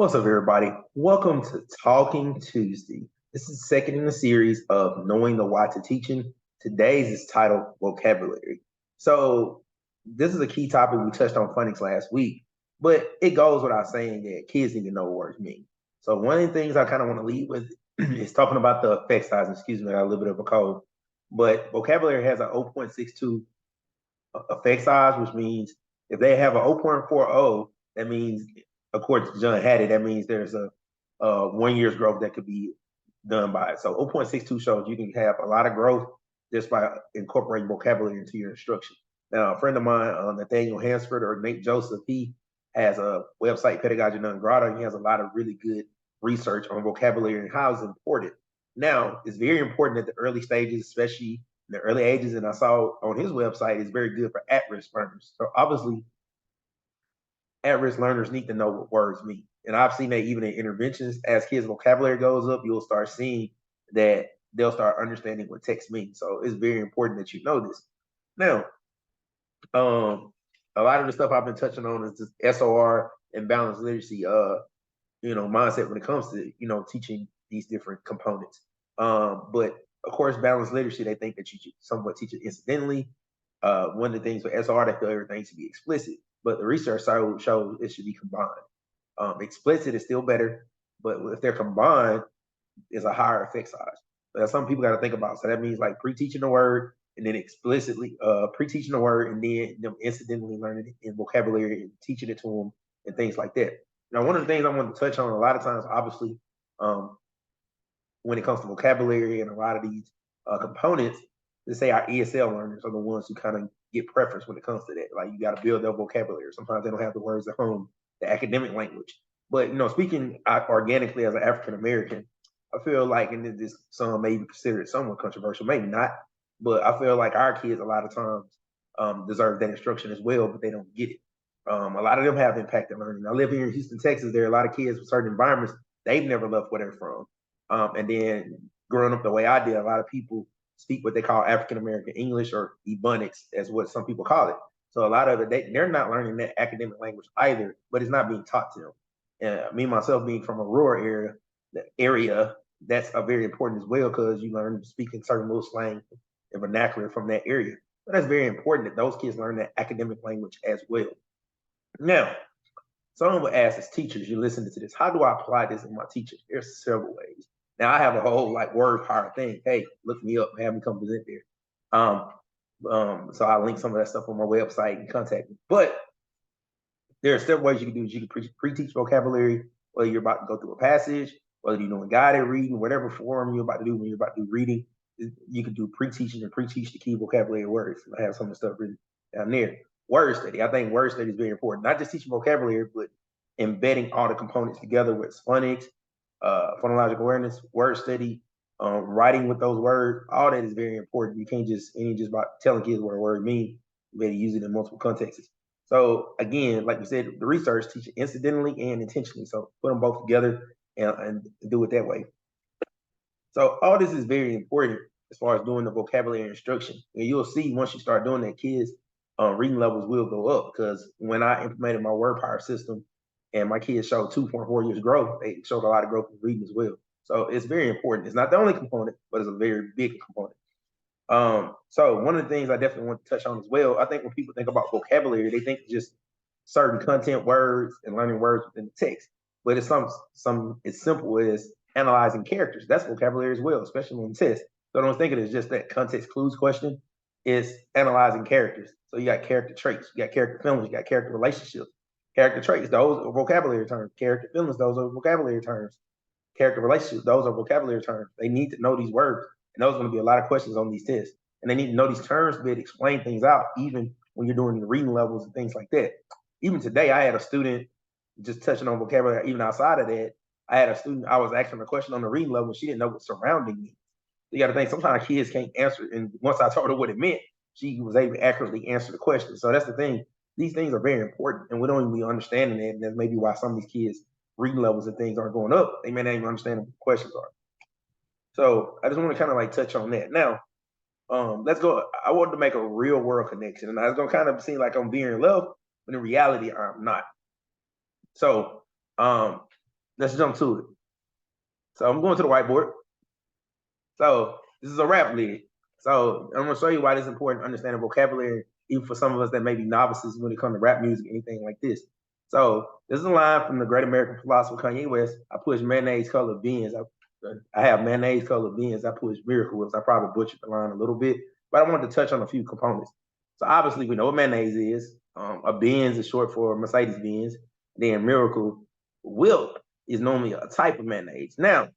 What's up, everybody? Welcome to Talking Tuesday. This is the second in the series of Knowing the Why to Teaching. Today's is titled Vocabulary. So, this is a key topic we touched on phonics last week, but it goes without saying that kids need to know what words mean. So, one of the things I kind of want to lead with is talking about the effect size. Excuse me, I got a little bit of a cold, but vocabulary has a 0.62 effect size, which means if they have a 0.40, that means, according to John Hattie, that means there's a 1 year's growth that could be done by it. So 0.62 shows you can have a lot of growth just by incorporating vocabulary into your instruction. Now, a friend of mine, Nathaniel Hansford or Nate Joseph, he has a website, Pedagogy Non Grata, and he has a lot of really good research on vocabulary and how it's important. Now, it's very important at the early stages, especially in the early ages, and I saw on his website is very good for at-risk learners. So obviously, at-risk learners need to know what words mean. And I've seen that even in interventions, as kids' vocabulary goes up, you'll start seeing that they'll start understanding what text means. So it's very important that you know this. Now, a lot of the stuff I've been touching on is just SOR and balanced literacy, mindset when it comes to, teaching these different components. But of course, balanced literacy, they think that you should somewhat teach it incidentally. One of the things with SR, they feel everything should be explicit, but the research shows it should be combined. Explicit is still better, but if they're combined, is a higher effect size. But that's something people got to think about. So that means like pre-teaching the word and then explicitly pre-teaching the word and then them incidentally learning it in vocabulary and teaching it to them and things like that. Now, one of the things I want to touch on a lot of times, obviously, when it comes to vocabulary and a lot of these components, let's say our ESL learners are the ones who kind of get preference when it comes to that. Like you got to build their vocabulary. Sometimes they don't have the words at home, the academic language. But speaking organically as an African American, I feel like, and this some may be considered somewhat controversial, maybe not, but I feel like our kids a lot of times deserve that instruction as well, but they don't get it. A lot of them have impacted learning. I live here in Houston, Texas. There are a lot of kids with certain environments they've never left where they're from. And then growing up the way I did, a lot of people speak what they call African American English or Ebonics, as what some people call it. So a lot of it, they're not learning that academic language either, but it's not being taught to them. And me myself being from a rural area, that's a very important as well because you learn speaking certain little slang and vernacular from that area. But that's very important that those kids learn that academic language as well. Now, someone would ask as teachers, you're listening to this, how do I apply this in my teaching? There's several ways. Now I have a whole like word power thing. Hey, look me up, have me come present there. So I'll link some of that stuff on my website and contact me. But there are several ways you can do it. You can pre-teach vocabulary, whether you're about to go through a passage, whether you're doing guided reading, whatever form you're about to do when you're about to do reading. You can do pre-teaching and pre-teach the key vocabulary words. I have some of the stuff written down there. Word study. I think word study is very important. Not just teaching vocabulary, but embedding all the components together with phonics, phonological awareness, word study, writing with those words. All that is very important. You can't just about telling kids what a word means. You better use it in multiple contexts. So again, like we said, the research teaches incidentally and intentionally. So put them both together and do it that way. So all this is very important as far as doing the vocabulary instruction. And you'll see once you start doing that, kids' reading levels will go up because when I implemented my word power system and my kids showed 2.4 years growth, they showed a lot of growth in reading as well. So it's very important. It's not the only component, but it's a very big component. So one of the things I definitely want to touch on as well, I think when people think about vocabulary, they think just certain content words and learning words within the text. But it's some as simple as analyzing characters. That's vocabulary as well, especially on tests. So don't think it is just that context clues question. It's analyzing characters. So you got character traits, you got character feelings, you got character relationships. Character traits, those are vocabulary terms. Character feelings, those are vocabulary terms. Character relationships, those are vocabulary terms. They need to know these words. And those are going to be a lot of questions on these tests. And they need to know these terms to be able to explain things out, even when you're doing the reading levels and things like that. Even today, I had a student just touching on vocabulary, even outside of that. I had a student, I was asking a question on the reading level. She didn't know what surrounding means. You got to think sometimes kids can't answer. And once I told her what it meant, she was able to accurately answer the question. So that's the thing. These things are very important, and we don't even be understanding that. And that's maybe why some of these kids' reading levels and things aren't going up. They may not even understand what the questions are. So I just want to kind of like touch on that. Now, let's go. I wanted to make a real world connection, and I was gonna kind of seem like I'm being love, but in reality, I'm not. So, let's jump to it. So I'm going to the whiteboard. So this is a rap lyric. So I'm gonna show you why it's important to understand the vocabulary, even for some of us that may be novices when it comes to rap music, anything like this. So this is a line from the great American philosopher Kanye West. I push mayonnaise colored beans. I have mayonnaise colored beans. I push Miracle Whips. I probably butchered the line a little bit, but I wanted to touch on a few components. So obviously we know what mayonnaise is. A Benz is short for Mercedes Benz. Then Miracle Whip is normally a type of mayonnaise. Now,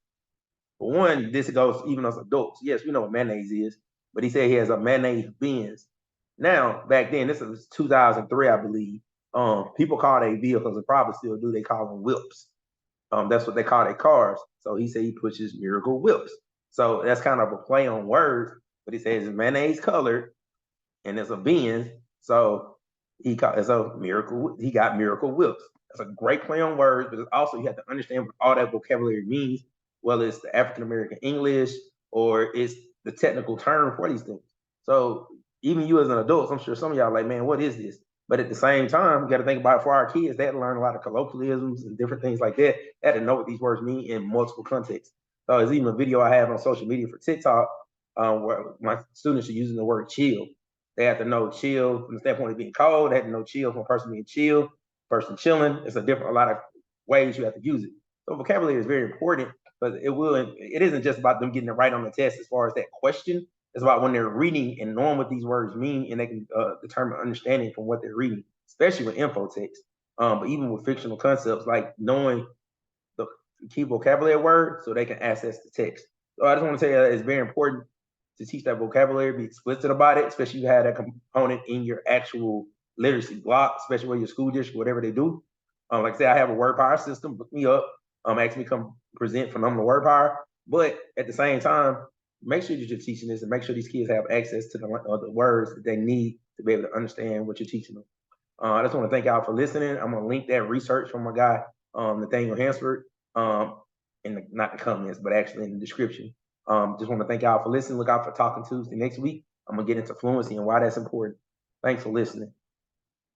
for one, this goes even as adults. Yes, we know what mayonnaise is, but he said he has a mayonnaise Benz. Now, back then, this was 2003, I believe. People call they vehicles, and probably still do. They call them whips. That's what they call their cars. So he said he pushes Miracle Whips. So that's kind of a play on words, but he says it's mayonnaise colored, and it's a Benz. So he got Miracle. He got Miracle Whips. That's a great play on words, but also you have to understand what all that vocabulary means, whether it's the African American English or it's the technical term for these things. So even you as an adult, I'm sure some of y'all like, man, what is this? But at the same time, you got to think about it for our kids. They had to learn a lot of colloquialisms and different things like that. They had to know what these words mean in multiple contexts. So there's even a video I have on social media for TikTok where my students are using the word chill. They have to know chill from the standpoint of being cold. They have to know chill from a person being chill, person chilling. It's a lot of ways you have to use it. So vocabulary is very important, but it isn't just about them getting it right on the test as far as that question. It's about when they're reading and knowing what these words mean, and they can determine understanding from what they're reading, especially with info text. But even with fictional concepts, like knowing the key vocabulary word so they can access the text. So I just want to say that it's very important to teach that vocabulary, be explicit about it, especially if you have that component in your actual literacy block, especially with your school district, whatever they do. Like I said, I have a word power system, look me up, ask me to come present phenomenal word power. But at the same time, make sure that you're teaching this and make sure these kids have access to the words that they need to be able to understand what you're teaching them. I just want to thank y'all for listening. I'm gonna link that research from my guy, Nathaniel Hansford, not the comments, but actually in the description. Just want to thank y'all for listening. Look out for Talking Tuesday next week. I'm gonna get into fluency and why that's important. Thanks for listening.